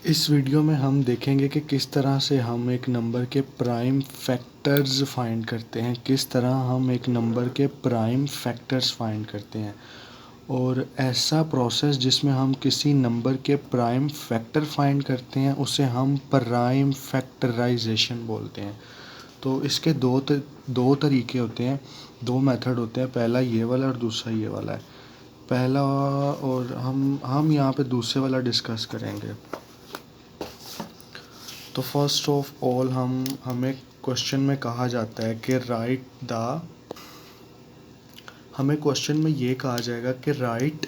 इस वीडियो में हम देखेंगे कि किस तरह से हम एक नंबर के प्राइम फैक्टर्स फाइंड करते हैं, किस तरह हम एक नंबर के प्राइम फैक्टर्स फाइंड करते हैं। और ऐसा प्रोसेस जिसमें हम किसी नंबर के प्राइम फैक्टर फाइंड करते हैं उसे हम प्राइम फैक्टराइजेशन बोलते हैं। तो इसके दो तरीके होते हैं, दो मेथड होते हैं, पहला ये वाला और दूसरा ये वाला है। पहला और हम यहाँ पे दूसरे वाला डिस्कस करेंगे। तो फर्स्ट ऑफ ऑल हमें क्वेश्चन में कहा जाता है कि हमें क्वेश्चन में ये कहा जाएगा कि right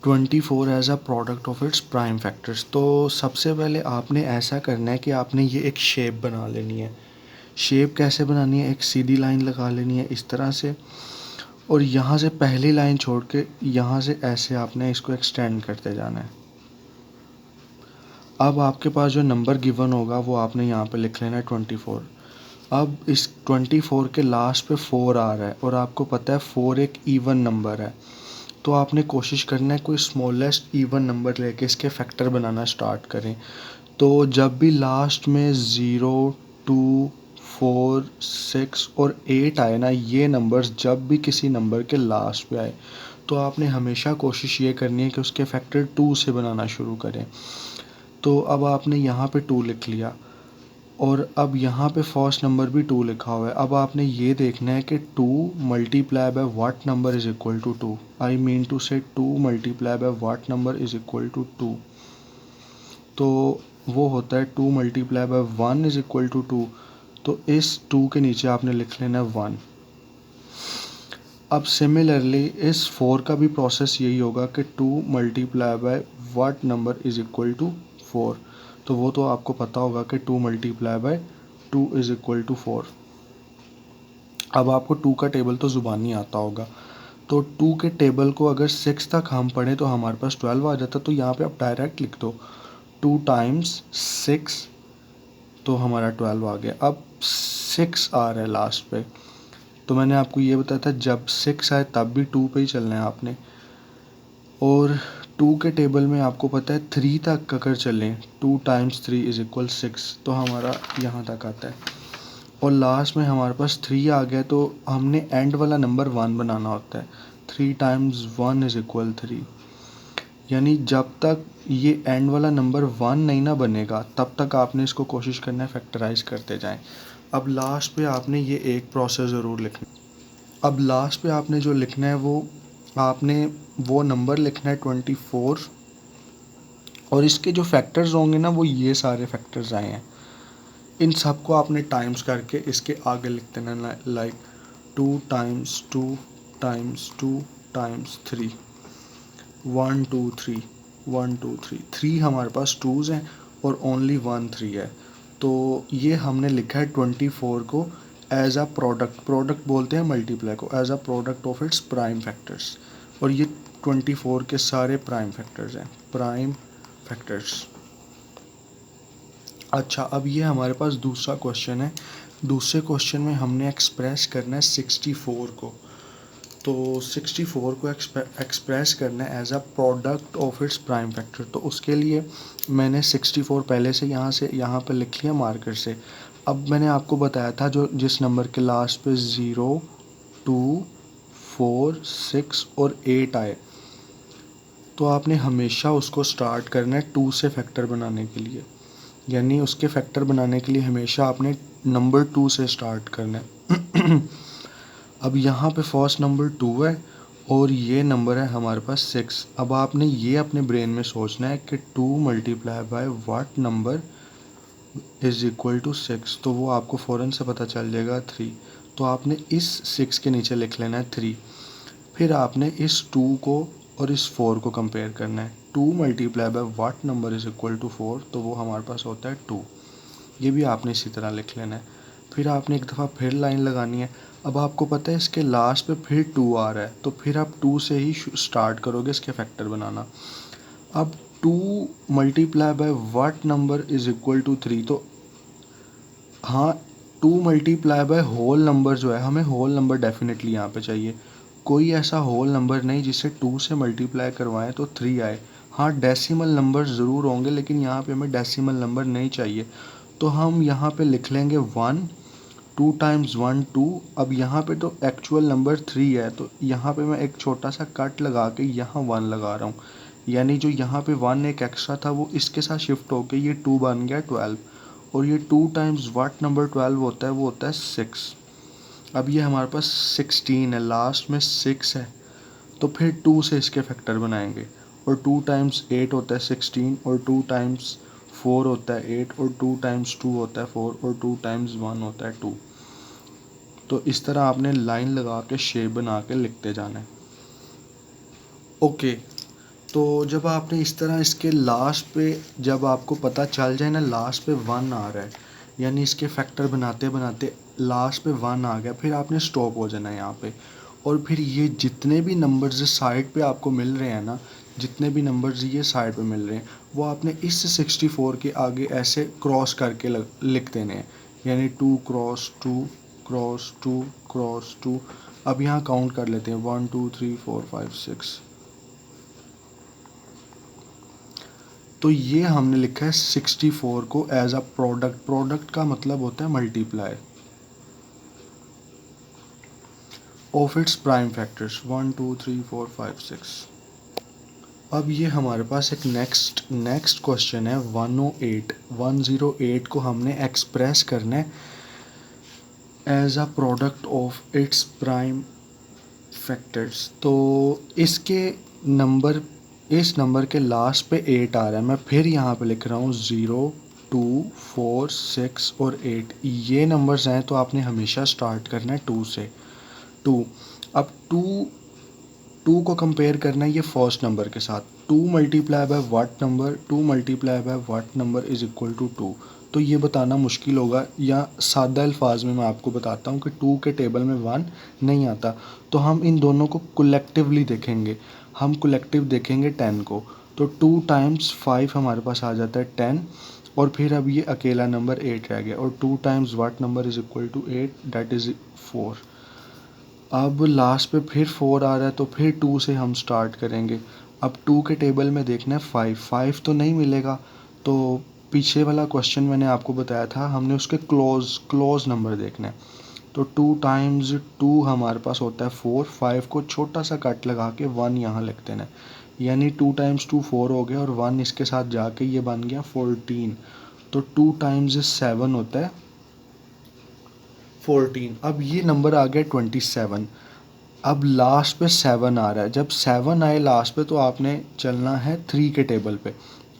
24 as a product of its prime factors. तो सबसे पहले आपने ऐसा करना है कि आपने ये एक शेप बना लेनी है। शेप कैसे बनानी है? एक सीधी लाइन लगा लेनी है इस तरह से, और यहाँ से पहली लाइन छोड़ के यहाँ से ऐसे आपने इसको एक्सटेंड करते जाना है। अब आपके पास जो नंबर गिवन होगा वो आपने यहाँ पे लिख लेना है 24। अब इस 24 के लास्ट पे 4 आ रहा है और आपको पता है 4 एक इवन नंबर है, तो आपने कोशिश करना है कोई स्मॉलेस्ट इवन नंबर लेके इसके फैक्टर बनाना स्टार्ट करें। तो जब भी लास्ट में 0, 2, 4, 6 और 8 आए ना, ये नंबर्स जब भी किसी नंबर के लास्ट पे आए तो आपने हमेशा कोशिश ये करनी है कि उसके फैक्टर 2 से बनाना शुरू करें। तो अब आपने यहाँ पे 2 लिख लिया और अब यहाँ पे फर्स्ट नंबर भी 2 लिखा हुआ है। अब आपने ये देखना है कि 2 multiply by what number is equal to 2। I mean to say 2 multiply by what number is equal to 2। तो वो होता है 2 multiply by 1 is equal to 2। तो इस 2 के नीचे आपने लिख लेना है 1। अब सिमिलरली इस 4 का भी प्रोसेस यही होगा कि 2 multiply by what number is equal to 4। तो वो तो आपको पता होगा कि 2 multiply by 2 is equal to 4। अब आपको 2 का टेबल तो ज़ुबानी आता होगा, तो 2 के टेबल को अगर 6 तक हम पढ़ें तो हमारे पास 12 आ जाता। तो यहाँ पे आप डायरेक्ट लिख दो 2 टाइम्स 6, तो हमारा 12 आ गया। अब 6 आ रहा है लास्ट पे, तो मैंने आपको ये बताया था जब 6 आए तब भी 2 पे ही चलना है आपने। और 2 के टेबल में आपको पता है 3 तक अगर चलें, 2 टाइम्स 3 इज इक्वल 6, तो हमारा यहाँ तक आता है। और लास्ट में हमारे पास 3 आ गया, तो हमने एंड वाला नंबर 1 बनाना होता है। 3 टाइम्स 1 इज इक्वल 3। यानी जब तक ये एंड वाला नंबर 1 नहीं ना बनेगा तब तक आपने इसको कोशिश करना है फैक्टराइज करते जाएं। अब लास्ट पे आपने ये एक प्रोसेस ज़रूर लिखना। अब लास्ट पे आपने जो लिखना है वो नंबर लिखना है 24, और इसके जो फैक्टर्स होंगे ना वो ये सारे फैक्टर्स आए हैं। इन सबको आपने टाइम्स करके इसके आगे लिख देना, लाइक 2 टाइम्स 2 टाइम्स 2 टाइम्स 3, 1 2 3 1 2 3। 3 हमारे पास 2s हैं और ओनली 1 3 है। तो ये हमने लिखा है 24 को एज अ प्रोडक्ट बोलते हैं मल्टीप्लाई को, as a product of its prime factors. और ये 24 के सारे प्राइम फैक्टर्स हैं, प्राइम फैक्टर्स। अच्छा, अब ये हमारे पास दूसरा क्वेश्चन है। दूसरे क्वेश्चन में हमने एक्सप्रेस करना है 64 को। तो 64 को एक्सप्रेस करना है as a product of its prime factor. तो उसके लिए मैंने 64 पहले से यहाँ पे लिख लिया मार्कर से। अब मैंने आपको बताया था जो जिस नंबर के लास्ट पे 0, 2, 4, 6 और 8 आए, तो आपने हमेशा उसको स्टार्ट करना है 2 से फैक्टर बनाने के लिए। यानी उसके फैक्टर बनाने के लिए हमेशा आपने नंबर 2 से स्टार्ट करना है। अब यहाँ पे फर्स्ट नंबर 2 है और ये नंबर है हमारे पास 6। अब आपने ये अपने ब्रेन में सोचना है कि 2 multiply by what number is equal to 6। तो वो आपको फ़ौरन से पता चल जाएगा 3। तो आपने इस 6 के नीचे लिख लेना है 3। फिर आपने इस 2 को और इस 4 को कंपेयर करना है। 2 multiply by what number is equal to 4, तो वो हमारे पास होता है 2। ये भी आपने इसी तरह लिख लेना है। फिर आपने एक दफ़ा फिर लाइन लगानी है। अब आपको पता है इसके लास्ट पे फिर 2 आ रहा है, तो फिर आप 2 से ही स्टार्ट करोगे इसके फैक्टर बनाना। अब 2 multiply by what number is equal to 3। तो हाँ, 2 मल्टीप्लाई बाय होल नंबर जो है, हमें होल नंबर डेफिनेटली यहाँ पे चाहिए। कोई ऐसा होल नंबर नहीं जिसे 2 से मल्टीप्लाई करवाएं तो 3 आए। हाँ डेसिमल नंबर ज़रूर होंगे, लेकिन यहाँ पे हमें डेसिमल नंबर नहीं चाहिए, तो हम यहाँ पे लिख लेंगे 1, 2 टाइम्स 1 2। अब यहाँ पे तो एक्चुअल नंबर 3 है, तो यहाँ पे मैं एक छोटा सा कट लगा के यहाँ 1 लगा रहा हूँ, यानी जो यहाँ पे 1 एक एक्स्ट्रा था वो इसके साथ शिफ्ट होके ये 2 बन गया 12। और ये 2 टाइम्स व्हाट नंबर 12 होता है, वो होता है 6। अब ये हमारे पास 16 है, लास्ट में 6 है, तो फिर 2 से इसके फैक्टर बनाएंगे। और 2 टाइम्स 8 होता है 16, और 2 टाइम्स 4 होता है 8, और 2 टाइम्स 2 होता है 4, और 2 टाइम्स 1 होता है 2। तो इस तरह आपने लाइन लगा के शेप बना के लिखते जाना है। ओके, तो जब आपने इस तरह इसके लास्ट पे, जब आपको पता चल जाए ना लास्ट पे 1 आ रहा है, यानी इसके फैक्टर बनाते बनाते लास्ट पे 1 आ गया, फिर आपने स्टॉप हो जाना है यहाँ पे। और फिर ये जितने भी नंबर्स साइड पे आपको मिल रहे हैं ना, जितने भी नंबर्स ये साइड पे मिल रहे हैं, वो आपने इस 64 के आगे ऐसे क्रॉस करके लिख देने हैं, यानी 2 क्रॉस 2 क्रॉस 2 क्रॉस 2। अब यहाँ काउंट कर लेते हैं 1 2 3 4 5 6। तो ये हमने लिखा है 64 को एज अ प्रोडक्ट। प्रोडक्ट का मतलब होता है multiply of its prime factors 1 2 3 4 5 6। अब ये हमारे पास एक नेक्स्ट क्वेश्चन है 108। 108 को हमने एक्सप्रेस करना है as a product of its prime factors. तो इसके नंबर, इस नंबर के लास्ट पे 8 आ रहा है, मैं फिर यहाँ पे लिख रहा हूँ 0 2 4 6 और 8। ये नंबर्स हैं तो आपने हमेशा स्टार्ट करना है 2 से। 2, अब 2 को कंपेयर करना है ये फर्स्ट नंबर के साथ। 2 multiply by what number, 2 multiply by what number is equal to 2। तो ये बताना मुश्किल होगा, या सादा अल्फाज में मैं आपको बताता हूँ कि 2 के टेबल में 1 नहीं आता। तो हम इन दोनों को कलेक्टिवली देखेंगे, हम कलेक्टिव देखेंगे 10 को। तो 2 टाइम्स 5 हमारे पास आ जाता है 10, और फिर अब ये अकेला नंबर 8 रह गया, और 2 times what number is equal to 8, that is 4। अब लास्ट पे फिर 4 आ रहा है, तो फिर 2 से हम स्टार्ट करेंगे। अब 2 के टेबल में देखना है 5 तो नहीं मिलेगा, तो पीछे वाला क्वेश्चन मैंने आपको बताया था, हमने उसके क्लोज नंबर देखना है। तो 2 टाइम्स 2 हमारे पास होता है 4, 5 को छोटा सा कट लगा के 1 यहाँ लिख देना है, यानी 2 टाइम्स 2 4 हो गया, और 1 इसके साथ जाके ये बन गया 14। तो 2 टाइम्स 7 होता है 14। अब ये नंबर आ गया 27। अब लास्ट पे 7 आ रहा है, जब 7 आए लास्ट पे तो आपने चलना है 3 के टेबल पे,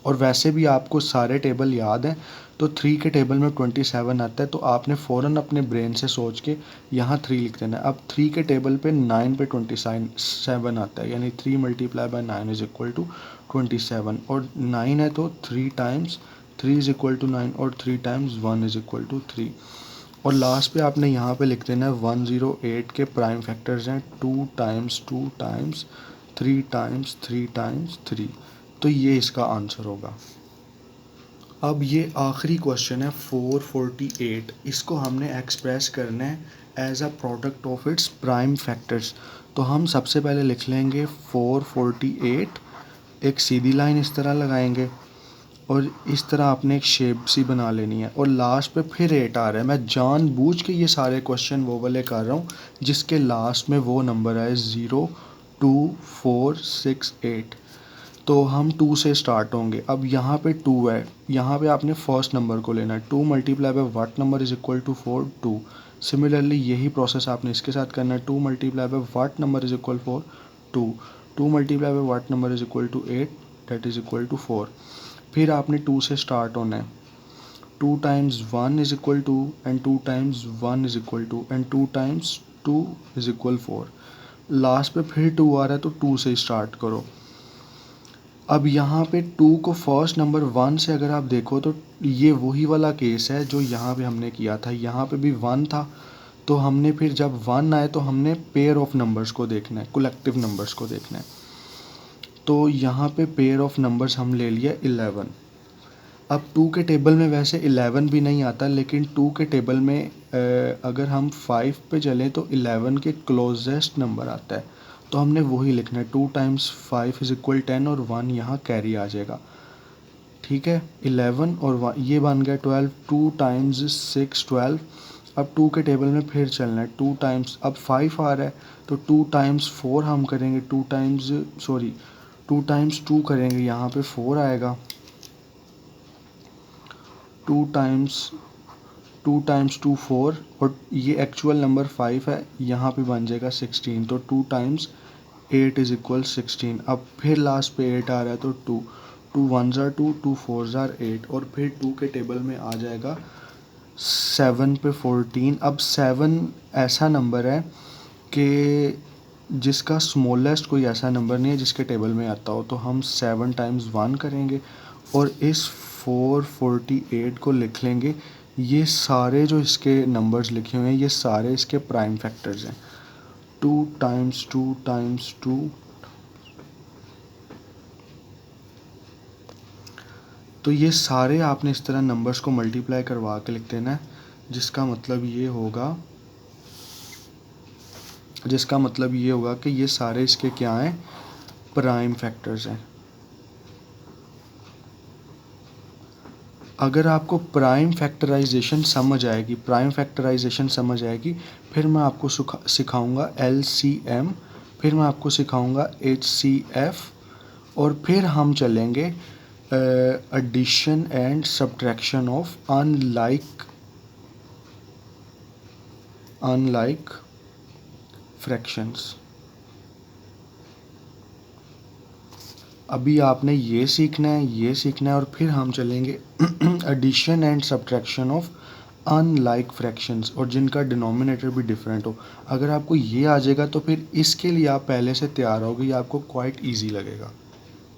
और वैसे भी आपको सारे टेबल याद हैं। तो 3 के टेबल में 27 आता है, तो आपने फ़ौरन अपने ब्रेन से सोच के यहाँ 3 लिख देना है। अब 3 के टेबल पे 9 पे 27 आता है, यानी 3 multiply by 9 is equal to 27। और 9 है तो 3 टाइम्स 3 इज इक्वल टू 9, और 3 टाइम्स 1 इज इक्वल टू 3। और लास्ट पे आपने यहाँ पे लिख देना है 108 के प्राइम फैक्टर्स हैं 2 टाइम्स 2 टाइम्स 3 टाइम्स 3 टाइम्स 3। तो ये इसका आंसर होगा। अब ये आखिरी क्वेश्चन है 448। इसको हमने एक्सप्रेस करना है as a product of its prime factors. तो हम सबसे पहले लिख लेंगे 448, एक सीधी लाइन इस तरह लगाएंगे, और इस तरह आपने एक शेप सी बना लेनी है, और लास्ट पे फिर 8 आ रहा है। मैं जानबूझ के ये सारे क्वेश्चन वो वाले कर रहा हूँ जिसके लास्ट में वो नंबर आए 0 2 4 6 8। तो हम 2 से स्टार्ट होंगे। अब यहाँ पे 2 है, यहाँ पे आपने फर्स्ट नंबर को लेना है। 2 multiply by what number is equal to 4 2। Similarly यही प्रोसेस आपने इसके साथ करना है। 2 multiply by what number is equal 4 2। 2 multiply by what number is equal to 8, that is equal to 4। फिर आपने 2 से स्टार्ट होना है। 2 times 1 is equal to, and 2 times 1 is equal to, and 2 times 2 is equal 4। Last पे फिर 2 आ रहा है, तो 2 से स्टार्ट करो। अब यहाँ पे 2 को फर्स्ट नंबर 1 से अगर आप देखो तो ये वही वाला केस है जो यहाँ पे हमने किया था। यहाँ पे भी 1 था, तो हमने फिर जब 1 आए तो हमने पेयर ऑफ नंबर्स को देखना है, कलेक्टिव नंबर्स को देखना है। तो यहाँ पे पेयर ऑफ नंबर्स हम ले लिया 11। अब 2 के टेबल में वैसे 11 भी नहीं आता, लेकिन 2 के टेबल में अगर हम 5 पे चलें तो 11 के क्लोजेस्ट नंबर आता है। तो हमने वही लिखना है, 2 टाइम्स 5 इज इक्वल 10 और 1 यहाँ कैरी आ जाएगा, ठीक है। 11 और 1 ये बन गया 12, 2 टाइम्स 6 12। अब 2 के टेबल में फिर चलना है, 2 टाइम्स, अब 5 आ रहा है तो 2 टाइम्स 4 हम करेंगे, 2 टाइम्स 2 करेंगे, यहाँ पे 4 आएगा। 2 टाइम्स 2 4 और ये एक्चुअल नंबर 5 है, यहाँ पे बन जाएगा 16, तो 2 टाइम्स 8 इज इक्वल 16। अब फिर लास्ट पे 8 आ रहा है तो 2 2 1 ज़ार 2 2 4 ज़ार 8 और फिर 2 के टेबल में आ जाएगा 7 पे 14। अब 7 ऐसा नंबर है कि जिसका स्मॉलेस्ट कोई ऐसा नंबर नहीं है जिसके टेबल में आता हो, तो हम 7 टाइम्स 1 करेंगे और इस 448 को लिख लेंगे। ये सारे जो इसके नंबर्स लिखे हुए हैं ये सारे इसके प्राइम फैक्टर्स हैं, 2 टाइम्स 2 टाइम्स 2। तो ये सारे आपने इस तरह नंबर्स को मल्टीप्लाई करवा के लिख देना है, जिसका मतलब ये होगा कि ये सारे इसके क्या हैं, प्राइम फैक्टर्स हैं। अगर आपको प्राइम फैक्टराइजेशन समझ आएगी, फिर मैं आपको सिखाऊंगा LCM, फिर मैं आपको सिखाऊंगा HCF, और फिर हम चलेंगे addition and subtraction of unlike fractions. अभी आपने ये सीखना है और फिर हम चलेंगे addition and subtraction of unlike fractions, और जिनका डिनोमिनेटर भी डिफरेंट हो। अगर आपको ये आ जाएगा तो फिर इसके लिए आप पहले से तैयार होगे, ये आपको क्वाइट ईजी लगेगा।